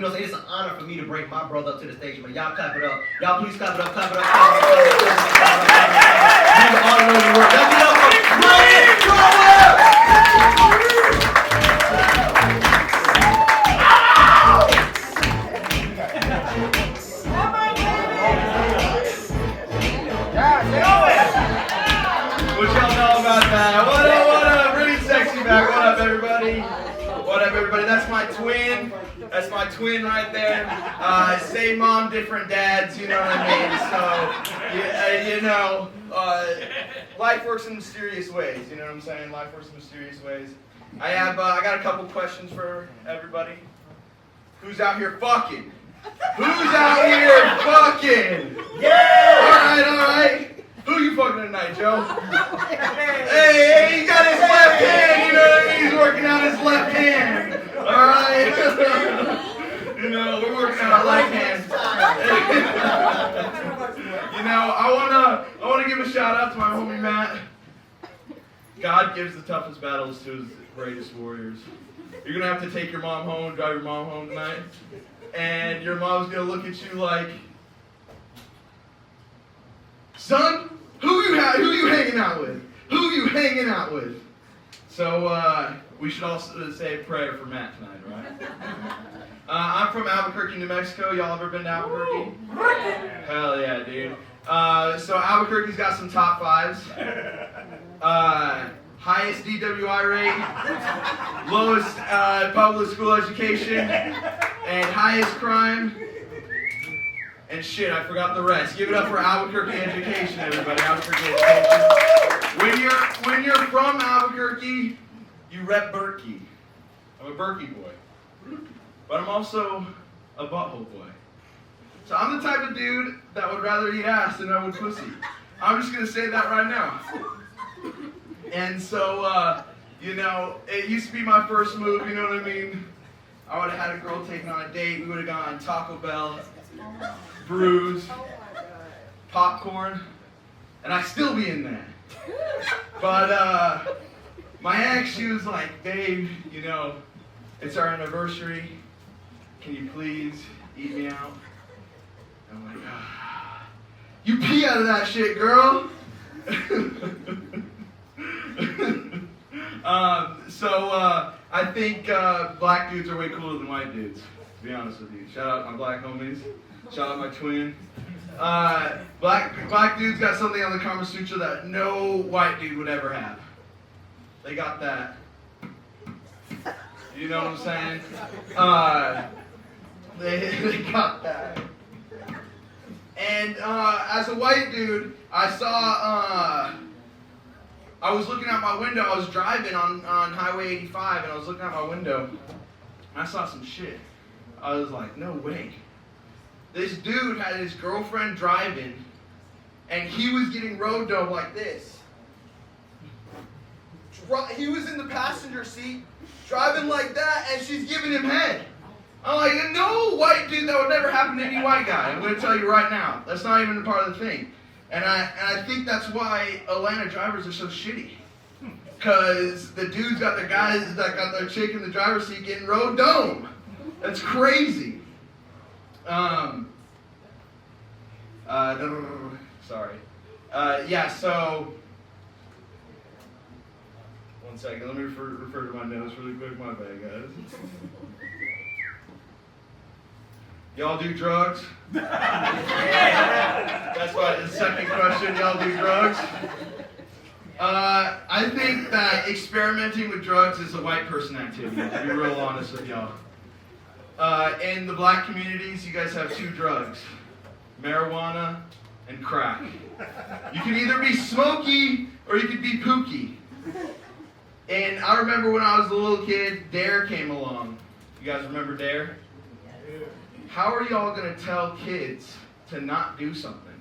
You know, it's an honor for me to bring my brother up to the stage, man. Y'all clap it up. Y'all please clap it up, clap it up, clap it up, clap it up, clap it up. All over the world. Let's get up for Ryan Csorba! What y'all know about that? What up, really sexy back. What up, everybody? What up, everybody? That's my twin. That's my twin right there. Same mom, different dads, you know what I mean? So, life works in mysterious ways, you know what I'm saying? Life works in mysterious ways. I got a couple questions for everybody. Who's out here fucking? Who's out here fucking? Yeah! All right. Who you fucking tonight, Joe? Hey, he got his left hand, you know what I mean? He's working out his left hand. Alright? We're working out our left hand. I wanna give a shout out to my homie Matt. God gives the toughest battles to his greatest warriors. You're gonna have to take your mom home, drive your mom home tonight, and your mom's gonna look at you like, son, who you hanging out with? Who you hanging out with? So we should also say a prayer for Matt tonight, right? I'm from Albuquerque, New Mexico. Y'all ever been to Albuquerque? Hell yeah, dude. So Albuquerque's got some top fives. Highest DWI rate, lowest public school education, and highest crime. And shit, I forgot the rest. Give it up for Albuquerque education, everybody. Albuquerque education. When you're from Albuquerque, you rep Berkey. I'm a Berkey boy. But I'm also a butthole boy. So I'm the type of dude that would rather eat ass than I would pussy. I'm just gonna say that right now. And so, it used to be my first move, you know what I mean? I would have had a girl take me on a date. We would have gone Taco Bell, brews, popcorn, and I'd still be in there. But my ex, she was like, babe, it's our anniversary. Can you please eat me out? And I'm like, you pee out of that shit, girl. I think black dudes are way cooler than white dudes, to be honest with you. Shout out my black homies. Shout out my twin. Black dudes got something on the Kama Sutra that no white dude would ever have. They got that. You know what I'm saying? They got that. And as a white dude, I was looking out my window. I was driving on Highway 85, and I was looking out my window, and I saw some shit. I was like, no way. This dude had his girlfriend driving, and he was getting road dope like this. He was in the passenger seat, driving like that, and she's giving him head. I'm like, no white dude, that would never happen to any white guy. I'm going to tell you right now. That's not even a part of the thing. And I think that's why Atlanta drivers are so shitty. Because the dudes got their guys that got their chick in the driver's seat getting road dome. That's crazy. Sorry. So, one second, let me refer to my notes really quick. My bad, guys. Y'all do drugs? That's why the second question, y'all do drugs? I think that experimenting with drugs is a white person activity, to be real honest with y'all. In the black communities, you guys have two drugs, marijuana and crack. You can either be smoky or you can be pooky. And I remember when I was a little kid, Dare came along. You guys remember Dare? How are y'all going to tell kids to not do something?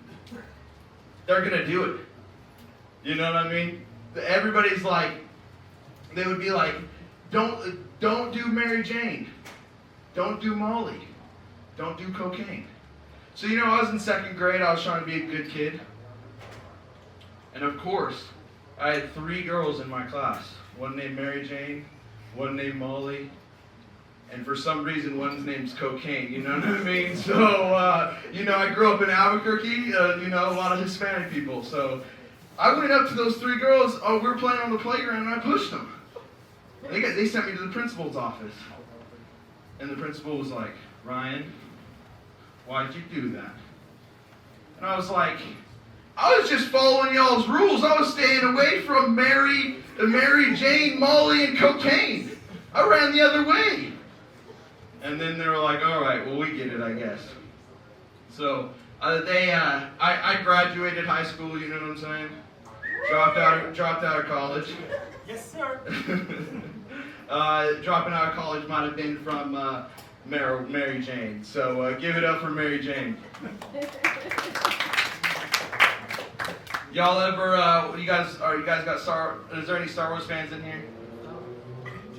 They're going to do it. You know what I mean? Everybody's like, they would be like, don't do Mary Jane. Don't do Molly. Don't do cocaine. So, I was in second grade. I was trying to be a good kid. And of course, I had 3 girls in my class. One named Mary Jane, one named Molly, And for some reason, one's name's Cocaine, you know what I mean? So, I grew up in Albuquerque, a lot of Hispanic people. So I went up to those three girls. Oh, we were playing on the playground, and I pushed them. They sent me to the principal's office. And the principal was like, Ryan, why'd you do that? And I was like, I was just following y'all's rules. I was staying away from Mary, Jane, Molly, and Cocaine. I ran the other way. And then they were like, all right, well, we get it, I guess. So I graduated high school, you know what I'm saying? Dropped out of college. Yes, sir. Dropping out of college might have been from Mary Jane. So give it up for Mary Jane. Y'all ever? You guys got Star? Is there any Star Wars fans in here?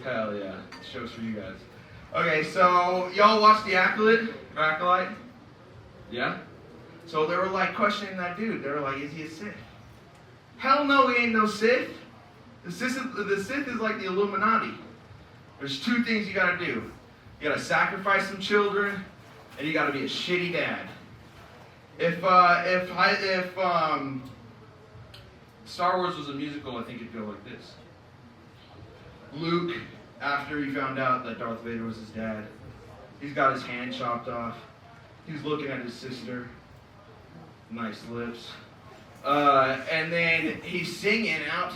Hell yeah! Show's for you guys. Okay, so y'all watched The Acolyte? Yeah? So they were like questioning that dude. They were like, is he a Sith? Hell no, he ain't no Sith. The Sith is like the Illuminati. There's two things you gotta do. You gotta sacrifice some children, and you gotta be a shitty dad. If Star Wars was a musical, I think it'd go like this. Luke, after he found out that Darth Vader was his dad, he's got his hand chopped off. He's looking at his sister. Nice lips. And then he's singing out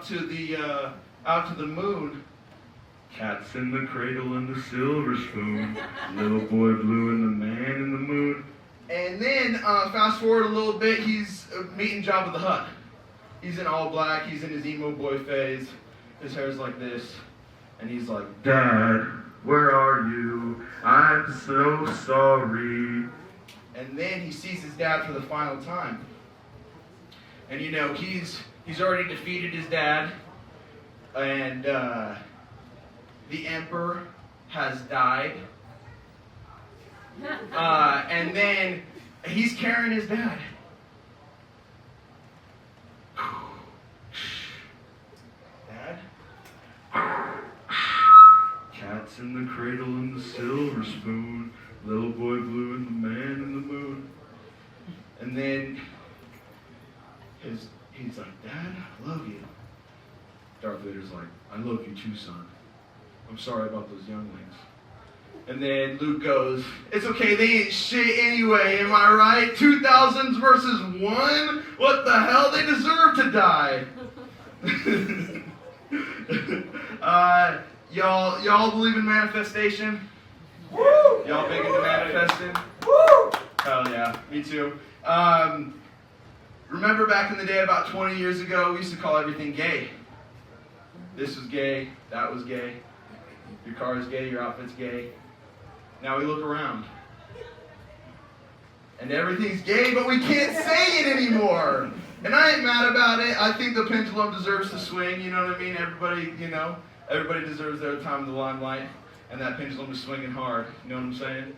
to the moon. Cat's in the cradle and the silver spoon. Little boy blue and the man in the moon. And then fast forward a little bit, he's meeting Jabba the Hutt. He's in all black. He's in his emo boy phase. His hair's like this. And he's like, Dad, where are you? I'm so sorry. And then he sees his dad for the final time. And he's already defeated his dad. And the Emperor has died. And then he's carrying his dad. Dad? Cat's in the cradle and the silver spoon. Little boy blue and the man in the moon. And then he's like, Dad, I love you. Darth Vader's like, I love you too, son. I'm sorry about those younglings. And then Luke goes, it's okay, they ain't shit anyway, am I right? 2000s versus 1? What the hell? They deserve to die. Y'all believe in manifestation? Woo! Y'all big into manifesting? Woo! Hell yeah, me too. Remember back in the day, about 20 years ago, we used to call everything gay. This was gay, that was gay. Your car is gay, your outfit's gay. Now we look around. And everything's gay, but we can't say it anymore. And I ain't mad about it. I think the pendulum deserves to swing, you know what I mean? Everybody deserves their time in the limelight. And that pendulum is swinging hard, you know what I'm saying?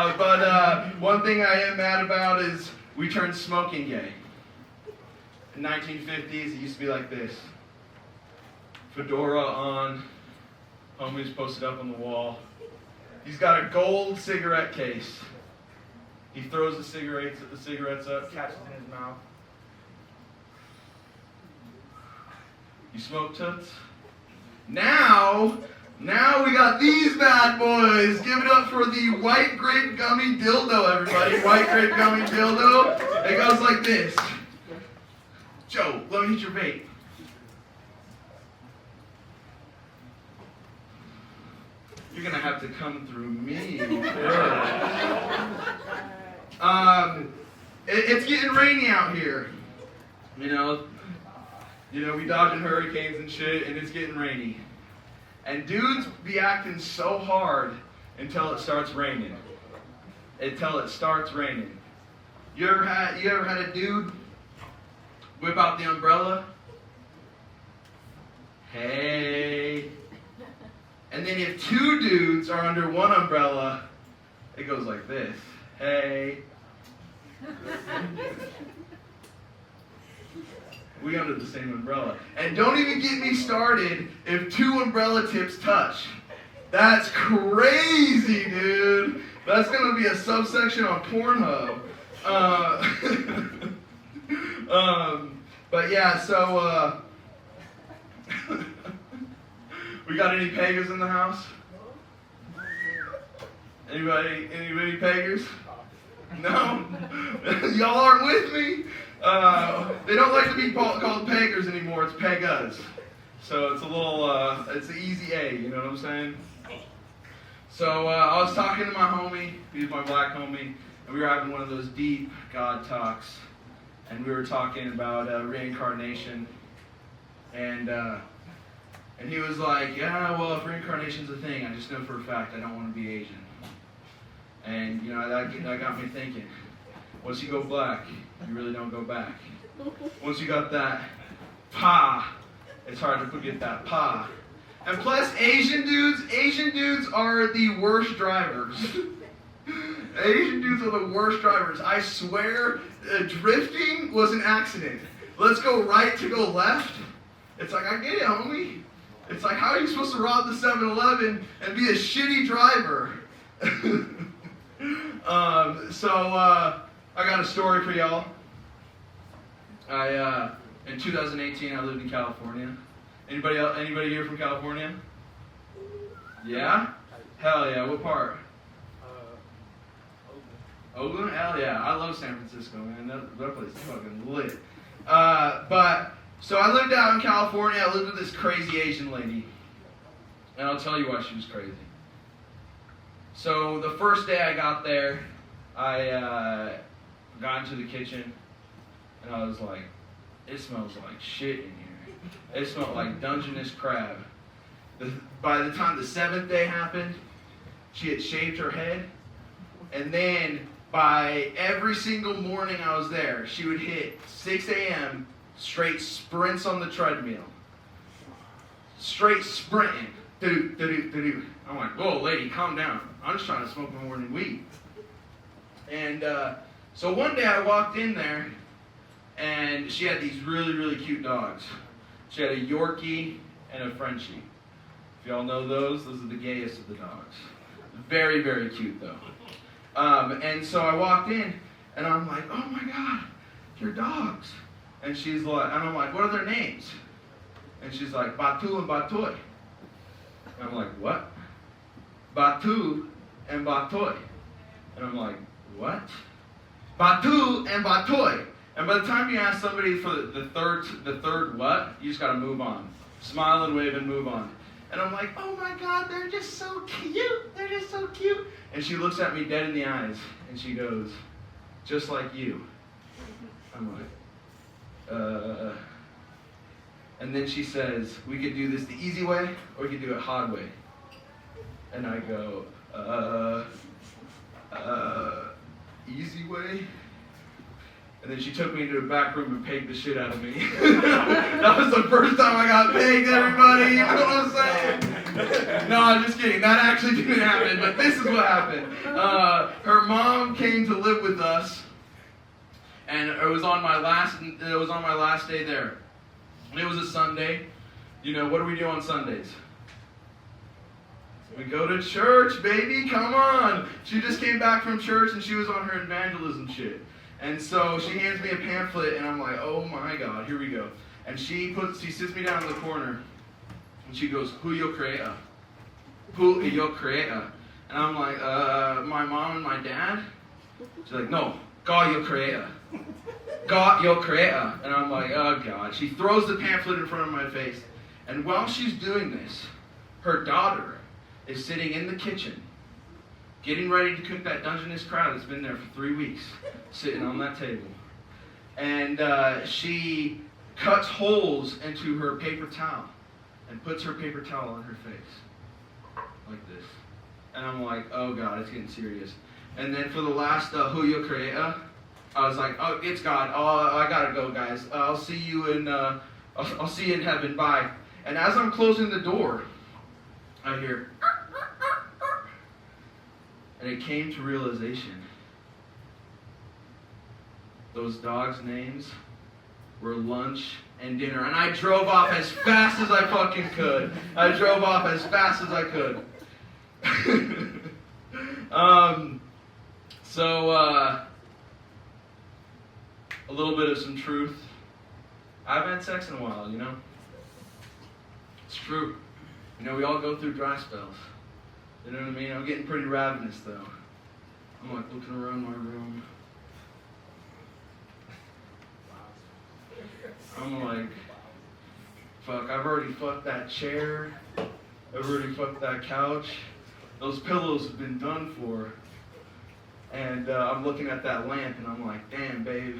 But one thing I am mad about is we turned smoking gay. In 1950s, it used to be like this. Fedora on, homies posted up on the wall. He's got a gold cigarette case. He throws the cigarettes up, catches it in his mouth. You smoke toots? Now we got these bad boys. Give it up for the white grape gummy dildo, everybody. White grape gummy dildo. It goes like this. Joe, let me hit your vape. You're gonna have to come through me. It's getting rainy out here. We dodging hurricanes and shit, and it's getting rainy. And dudes be acting so hard until it starts raining. You ever had a dude whip out the umbrella? Hey. And then if two dudes are under one umbrella, it goes like this. Hey. We under the same umbrella. And don't even get me started if 2 umbrella tips touch. That's crazy, dude. That's going to be a subsection on Pornhub. But yeah, so we got any Pegas in the house? Anybody Pegas? No? Y'all aren't with me? They don't like to be called Peggers anymore. It's Pegas. So it's a little, it's an easy A, you know what I'm saying? So I was talking to my homie, he's my black homie, and we were having one of those deep God talks. And we were talking about reincarnation. And he was like, yeah, well, if reincarnation's a thing, I just know for a fact I don't want to be Asian. And, you know, that got me thinking. Once you go black, you really don't go back. Once you got that pa, it's hard to forget that pa. And plus, Asian dudes are the worst drivers. Asian dudes are the worst drivers. I swear, drifting was an accident. Let's go right to go left. It's like, I get it, homie. It's like, how are you supposed to rob the 7-Eleven and be a shitty driver? I got a story for y'all. In 2018, I lived in California. Anybody here from California? Yeah? Hell yeah, what part? Oakland? Hell yeah, I love San Francisco, man. That place is fucking lit. So I lived out in California. I lived with this crazy Asian lady. And I'll tell you why she was crazy. So the first day I got there, I got into the kitchen, and I was like, it smells like shit in here. It smelled like Dungeness crab. By the time the 7th day happened, she had shaved her head, and then by every single morning I was there, she would hit 6 a.m. straight sprints on the treadmill. Straight sprinting. Do-do-do-do-do. I'm like, whoa, lady, calm down. I'm just trying to smoke my morning weed. And so one day I walked in there, and she had these really, really cute dogs. She had a Yorkie and a Frenchie. If y'all know those are the gayest of the dogs. Very, very cute, though. And so I walked in, and I'm like, oh my God, your dogs. And she's like, and I'm like, what are their names? And she's like, Batu and Batoy. And I'm like, what? Batu and Batoy. And I'm like, what? Batu and Batoy. And by the time you ask somebody for the third what, you just gotta move on. Smile and wave and move on. And I'm like, oh my God, they're just so cute. They're just so cute. And she looks at me dead in the eyes, and she goes, just like you. I'm like, And then she says, we could do this the easy way, or we could do it hard way. And I go, easy way? And then she took me into the back room and pegged the shit out of me. That was the first time I got pegged, everybody. You know what I'm saying? No, I'm just kidding. That actually didn't happen, but this is what happened. Her mom came to live with us, and it was on my last day there. And it was a Sunday. You know, what do we do on Sundays? We go to church, baby. Come on. She just came back from church, and she was on her evangelism shit. And so she hands me a pamphlet, and I'm like, oh my God, here we go. And she sits me down in the corner, and she goes, who yo crea? Who yo crea? And I'm like, my mom and my dad? She's like, no, God yo crea. God yo crea. And I'm like, oh God. She throws the pamphlet in front of my face. And while she's doing this, her daughter is sitting in the kitchen, getting ready to cook that Dungeness crab that's been there for 3 weeks, sitting on that table. And she cuts holes into her paper towel and puts her paper towel on her face, like this. And I'm like, oh God, it's getting serious. And then for the last Hu Yo Crea, I was like, oh, it's God. Oh, I gotta go, guys. I'll see you in I'll see you in heaven. Bye. And as I'm closing the door, I hear, and it came to realization. Those dogs' names were Lunch and dinner. And I drove off as fast as I fucking could. I drove off as fast as I could. A little bit of some truth. I haven't had sex in a while, you know? It's true. You know, we all go through dry spells. You know what I mean? I'm getting pretty ravenous, though. I'm like looking around my room. I'm like, fuck, I've already fucked that chair. I've already fucked that couch. Those pillows have been done for. And I'm looking at that lamp and I'm like, damn, babe,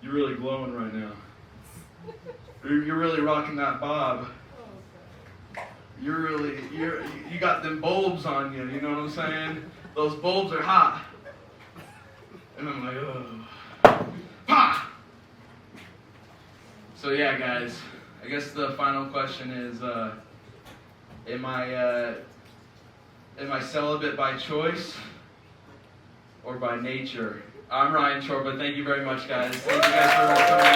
you're really glowing right now. You're really rocking that bob. You got them bulbs on you, you know what I'm saying? Those bulbs are hot. And I'm like, oh. Pa! So yeah, guys, I guess the final question is, am I celibate by choice or by nature? I'm Ryan Csorba. Thank you very much, guys. Thank you guys for coming.